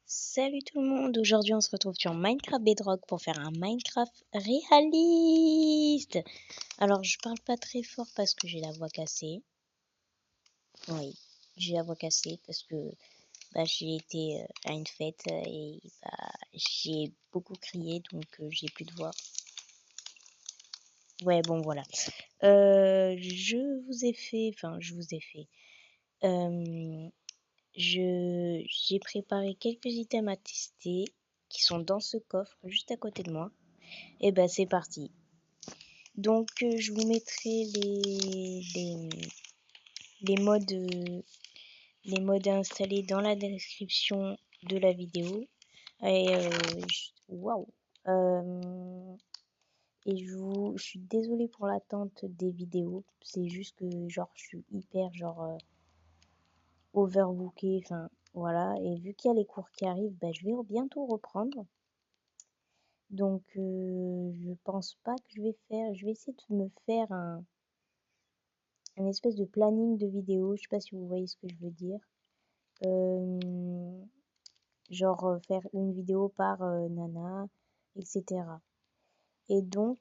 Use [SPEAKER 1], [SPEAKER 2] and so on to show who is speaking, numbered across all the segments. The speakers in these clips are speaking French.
[SPEAKER 1] Salut tout le monde, aujourd'hui on se retrouve sur Minecraft Bedrock pour faire un Minecraft réaliste. Alors je parle pas très fort parce que j'ai la voix cassée. Oui, j'ai la voix cassée parce que j'ai été à une fête et j'ai beaucoup crié donc j'ai plus de voix. Ouais bon voilà. Je vous ai fait. J'ai préparé quelques items à tester qui sont dans ce coffre juste à côté de moi. Et ben c'est parti. Donc je vous mettrai les modes les modes à installer dans la description de la vidéo. Et waouh. Et je suis désolée pour l'attente des vidéos. C'est juste que genre je suis hyper overbookée. Enfin voilà. Et vu qu'il y a les cours qui arrivent, je vais bientôt reprendre. Donc je pense pas que je vais faire. Je vais essayer de me faire un espèce de planning de vidéos. Je sais pas si vous voyez ce que je veux dire. Faire une vidéo par nana, etc. Et donc,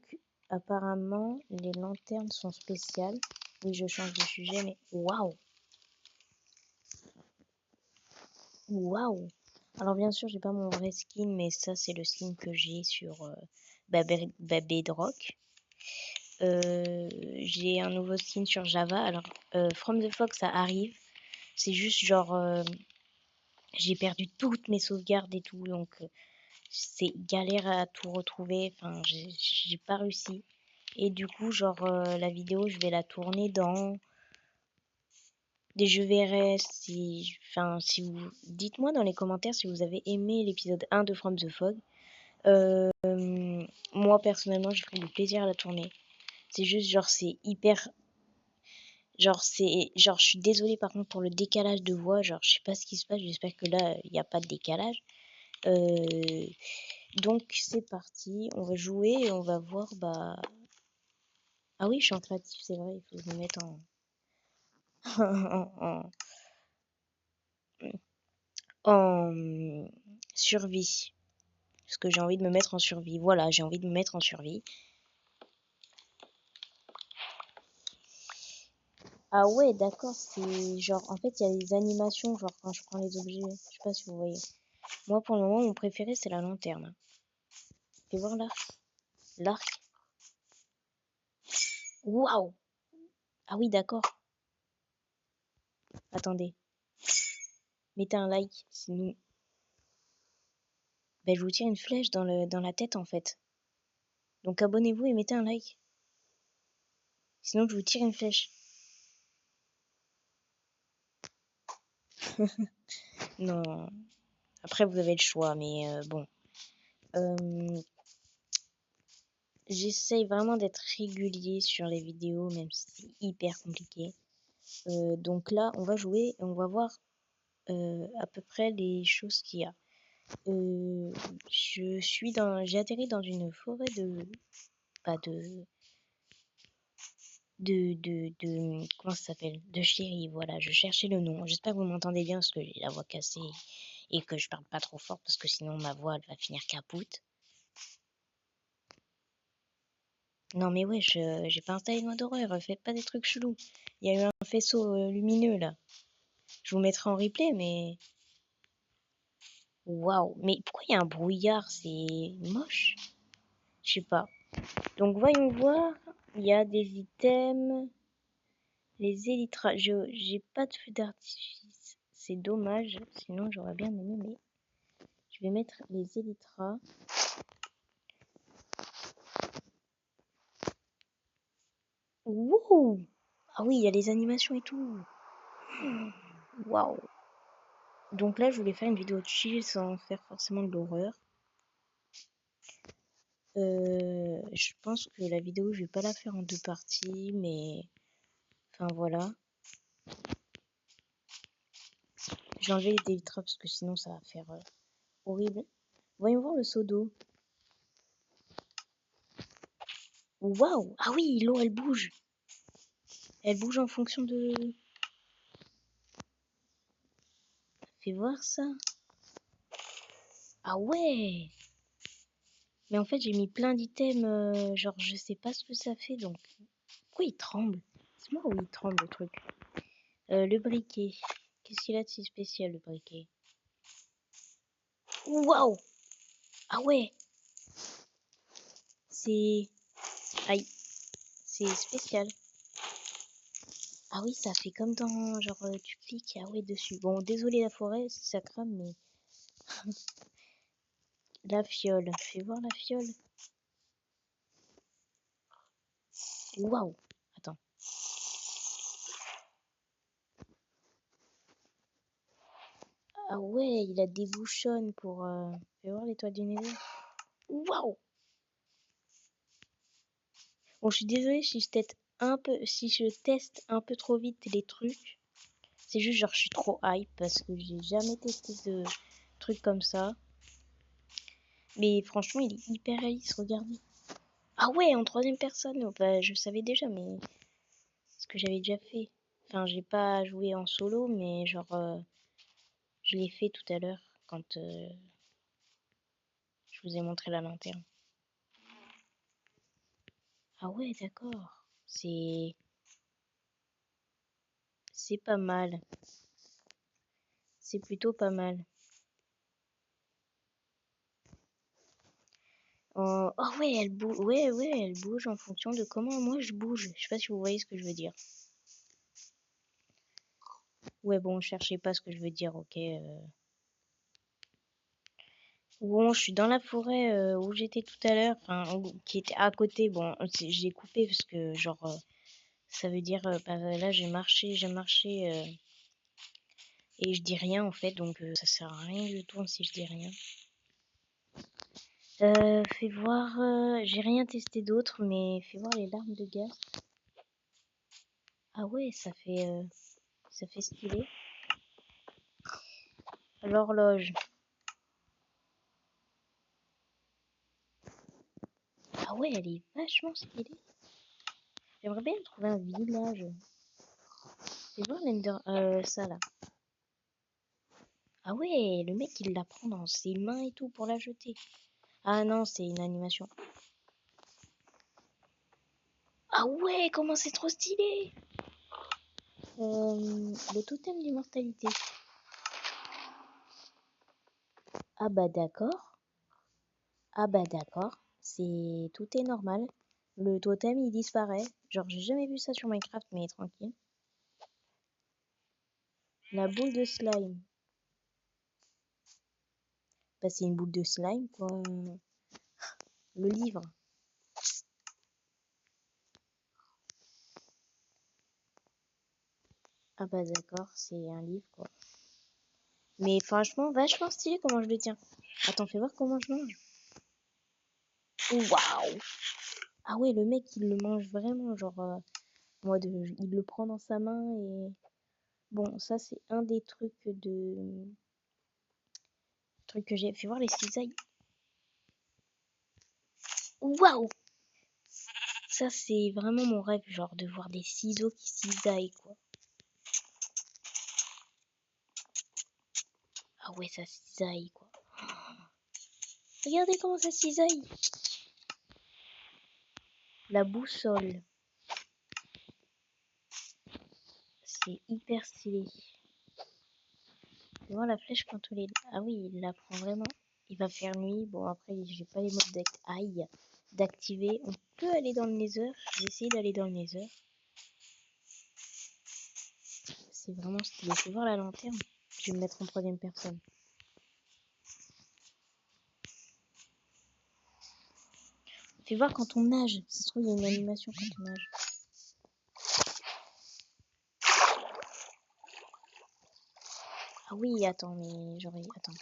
[SPEAKER 1] apparemment, les lanternes sont spéciales. Oui, je change de sujet, mais waouh! Waouh! Alors, bien sûr, j'ai pas mon vrai skin, mais ça, c'est le skin que j'ai sur Bedrock. J'ai un nouveau skin sur Java. Alors, From the Fox, ça arrive. C'est juste j'ai perdu toutes mes sauvegardes et tout, donc c'est galère à tout retrouver. Enfin, j'ai pas réussi. Et du coup, la vidéo, je vais la tourner dans des je verrai si vous dites-moi dans les commentaires si vous avez aimé l'épisode 1 de From the Fog. Moi personnellement, j'ai pris du plaisir à la tourner. C'est juste c'est hyper je suis désolée par contre pour le décalage de voix, je sais pas ce qui se passe, j'espère que là il n'y a pas de décalage. Donc c'est parti, on va jouer et on va voir ah oui, je suis en créatif, c'est vrai, il faut que je me mette en en, en survie. Parce que j'ai envie de me mettre en survie. Voilà, j'ai envie de me mettre en survie. Ah ouais, d'accord, c'est en fait, il y a des animations, quand je prends les objets. Je sais pas si vous voyez. Moi, pour le moment, mon préféré, c'est la lanterne. Fais voir l'arc. L'arc. Waouh! Ah oui, d'accord. Attendez. Mettez un like, sinon... je vous tire une flèche dans la tête, en fait. Donc abonnez-vous et mettez un like. Sinon, je vous tire une flèche. Non. Après, vous avez le choix, mais bon. J'essaye vraiment d'être régulier sur les vidéos, même si c'est hyper compliqué. Donc là, on va jouer et on va voir à peu près les choses qu'il y a. J'ai atterri dans une forêt comment ça s'appelle? De chéri, voilà, je cherchais le nom. J'espère que vous m'entendez bien parce que j'ai la voix cassée et que je parle pas trop fort parce que sinon ma voix elle va finir capoute. Non mais ouais, j'ai pas installé de mode horreur, faites pas des trucs chelous. Il y a eu un faisceau lumineux là. Je vous mettrai en replay, mais waouh! Mais pourquoi il y a un brouillard? C'est moche. Je sais pas. Donc voyons voir. Il y a des items. Les élytras. J'ai pas de feu d'artifice. C'est dommage. Sinon j'aurais bien aimé, mais je vais mettre les élytras. Wouh! Ah oui, il y a les animations et tout. Waouh! Donc là, je voulais faire une vidéo de chill sans faire forcément de l'horreur. Je pense que la vidéo, je vais pas la faire en 2 parties, mais enfin voilà. J'ai enlevé les élytras parce que sinon ça va faire horrible. Voyons voir le seau d'eau. Waouh! Ah oui, l'eau elle bouge. Elle bouge en fonction de... Fais voir ça. Ah ouais! Mais en fait, j'ai mis plein d'items, genre je sais pas ce que ça fait donc. Pourquoi il tremble? C'est moi où il tremble le truc. Le briquet. Qu'est-ce qu'il a de si spécial le briquet? Waouh! Ah ouais! C'est. Aïe, c'est spécial. Ah oui, ça fait comme dans. Genre, tu cliques, ah ouais, dessus. Bon, désolé la forêt si ça crame, mais. La fiole. Fais voir la fiole. Waouh! Attends. Ah ouais, il a des bouchonnes pour. Fais voir l'étoile du Nether. Waouh! Bon, je suis désolée si je teste un peu trop vite les trucs. C'est juste genre je suis trop hype parce que j'ai jamais testé de trucs comme ça. Mais franchement, il est hyper réaliste, regardez. Ah ouais, en troisième personne. Enfin, je savais déjà, mais ce que j'avais déjà fait. Enfin, j'ai pas joué en solo, mais genre je l'ai fait tout à l'heure quand je vous ai montré la lanterne. Ah ouais, d'accord. C'est pas mal. C'est plutôt pas mal. Oh ouais, elle bouge. Ouais, ouais, elle bouge en fonction de comment moi je bouge. Je sais pas si vous voyez ce que je veux dire. Ouais, bon, cherchez pas ce que je veux dire, ok. Bon, je suis dans la forêt où j'étais tout à l'heure, enfin, qui était à côté. Bon, j'ai coupé parce que genre, ça veut dire, bah, là j'ai marché et je dis rien en fait, donc ça sert à rien du tout si je dis rien. Fais voir, j'ai rien testé d'autre, mais fais voir les larmes de gaz. Ah ouais, ça fait stylé. L'horloge. Ah ouais, elle est vachement stylée. J'aimerais bien trouver un village. Fais voir l'Ender, ça là. Ah ouais, le mec il la prend dans ses mains et tout pour la jeter. Ah non, c'est une animation. Ah ouais, comment c'est trop stylé. Le totem d'immortalité. Ah bah d'accord. Ah bah d'accord. C'est tout est normal. Le totem il disparaît. Genre j'ai jamais vu ça sur Minecraft mais tranquille. La boule de slime. Bah c'est une boule de slime quoi. Le livre. Ah bah d'accord, c'est un livre quoi. Mais franchement, vachement stylé comment je le tiens. Attends, fais voir comment je mange. Waouh! Ah ouais, le mec, il le mange vraiment, genre, il le prend dans sa main et... Bon, ça, c'est un des trucs que j'ai... Fais voir les cisailles. Waouh! Ça, c'est vraiment mon rêve, genre, de voir des ciseaux qui cisaillent, quoi. Ah ouais, ça cisaille, quoi. Regardez comment ça cisaille! La boussole. C'est hyper stylé. Voir la flèche quand on est... Ah oui, il la prend vraiment. Il va faire nuit. Bon, après, j'ai pas les modes d'activer. On peut aller dans le nether. Je vais essayer d'aller dans le nether. C'est vraiment stylé. Fais voir la lanterne. Je vais me mettre en troisième personne. Fais voir quand on nage. Ça se trouve, il y a une animation quand on nage. Ah oui, attends, mais j'aurais... Attends.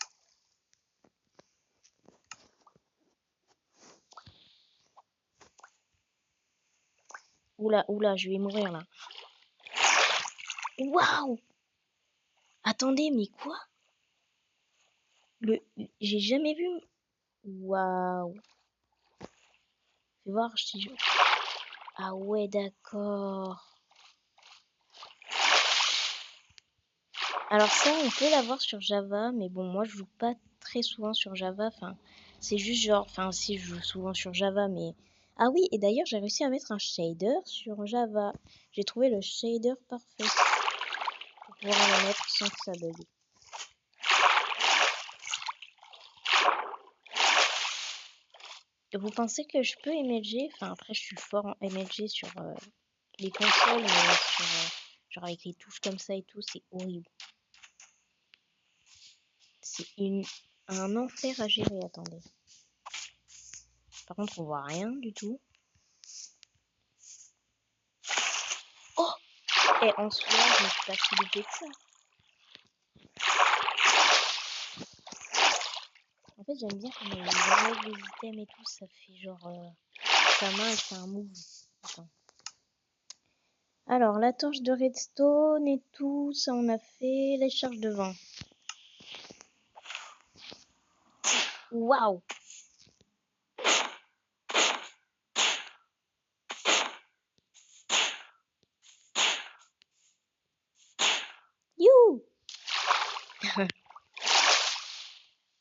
[SPEAKER 1] Oula, oula, je vais mourir là. Waouh! Attendez, mais quoi? J'ai jamais vu... Waouh! Fais voir si je... Ah ouais, d'accord. Alors ça, on peut l'avoir sur Java, mais bon, moi, je joue pas très souvent sur Java. Enfin, c'est juste genre... Enfin, si, je joue souvent sur Java, mais... Ah oui, et d'ailleurs, j'ai réussi à mettre un shader sur Java. J'ai trouvé le shader parfait pour pouvoir le mettre sans que ça bug. Vous pensez que je peux MLG? Enfin, après, je suis fort en MLG sur les consoles, mais sur... genre avec les touches comme ça et tout, c'est horrible. C'est un enfer à gérer, attendez. Par contre, on voit rien du tout. Oh! Et en soi, je me suis pas si loupé que ça. En fait, j'aime bien comment ils enlèvent les items et tout. Ça fait genre... sa main, elle fait un move. Attends. Alors, la torche de redstone et tout, ça on a fait. Les charges de vent. Waouh! You!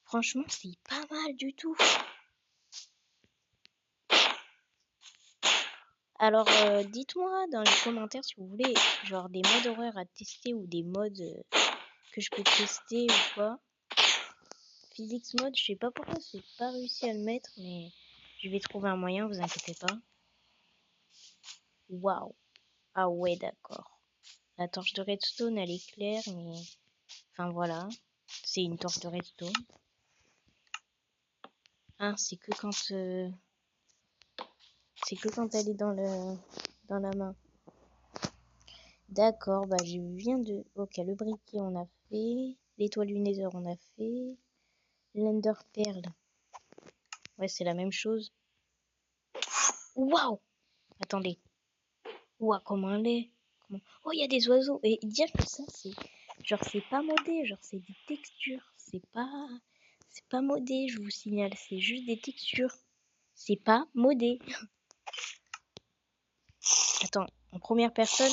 [SPEAKER 1] Franchement, c'est pas mal du tout. Alors, dites-moi dans les commentaires si vous voulez, genre des modes horreur à tester ou des modes que je peux tester ou quoi. Physics mode, je sais pas pourquoi j'ai pas réussi à le mettre, mais je vais trouver un moyen, vous inquiétez pas. Waouh! Ah ouais, d'accord. La torche de redstone, elle est claire, mais... Enfin, voilà. C'est une torche de redstone. Ah, c'est que quand... C'est que quand elle est dans la main. D'accord, bah je viens de... Ok, le briquet, on a fait. L'étoile du Nether, on a fait. L'Ender Pearl. Ouais, c'est la même chose. Waouh! Attendez. Waouh, comment elle est? Oh, il y a des oiseaux. Et dire que ça, c'est... Genre, c'est pas modé. Genre, c'est des textures. C'est pas modé, je vous signale. C'est juste des textures. C'est pas modé. Attends, en première personne...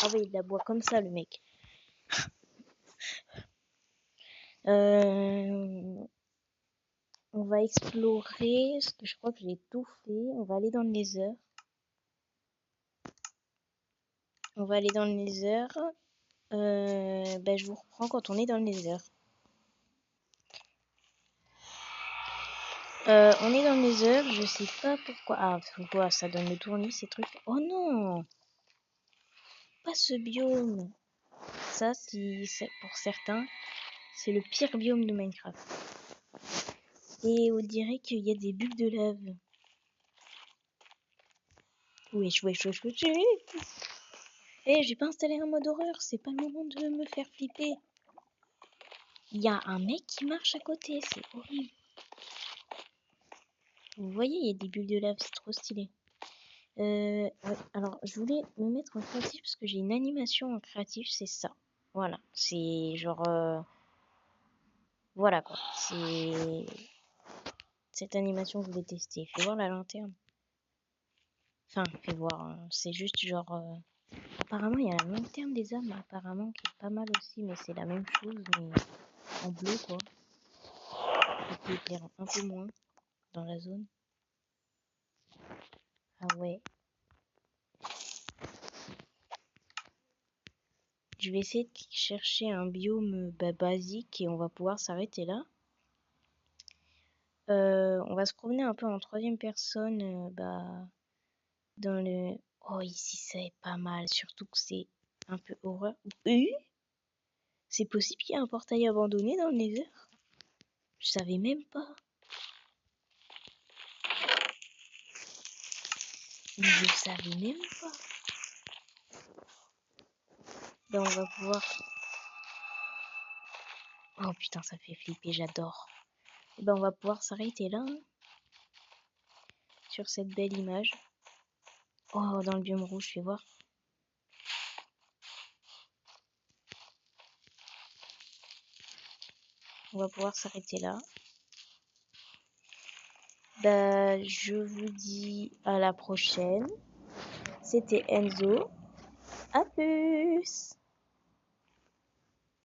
[SPEAKER 1] Ah oui, il la boit comme ça, le mec. On va explorer, parce que je crois que j'ai tout fait. On va aller dans le Nether. On va aller dans le Nether. Bah, je vous reprends quand on est dans le Nether. On est dans le Nether, je sais pas pourquoi. Ah, pourquoi ça donne le tournis, ces trucs. Oh non! Pas ce biome. Ça, si c'est pour certains, c'est le pire biome de Minecraft. Et on dirait qu'il y a des bulles de lave. Wesh, wesh, wesh, wesh. Eh, j'ai pas installé un mode horreur, c'est pas le moment de me faire flipper. Il y a un mec qui marche à côté, c'est horrible. Vous voyez, il y a des bulles de lave, c'est trop stylé. Ouais, alors, je voulais me mettre en créatif parce que j'ai une animation en créatif, c'est ça. Voilà, c'est genre... voilà quoi, c'est... Cette animation que je voulais tester. Fais voir la lanterne. Enfin, fais voir, c'est juste genre... Apparemment, il y a la lanterne des âmes, apparemment, qui est pas mal aussi, mais c'est la même chose, mais en bleu quoi. Et qui éclaire un peu moins dans la zone. Ah ouais. Je vais essayer de chercher un biome basique et on va pouvoir s'arrêter là. On va se promener un peu en troisième personne dans le... Oh, ici, c'est pas mal, surtout que c'est un peu horreur. C'est possible qu'il y ait un portail abandonné dans le Nether? Je savais même pas. Mais je savais même pas. Là, on va pouvoir... Oh putain, ça fait flipper, j'adore. Et ben, on va pouvoir s'arrêter là, hein, sur cette belle image. Oh, dans le biome rouge, fais voir. On va pouvoir s'arrêter là. Bah, je vous dis à la prochaine. C'était Enzo. À plus!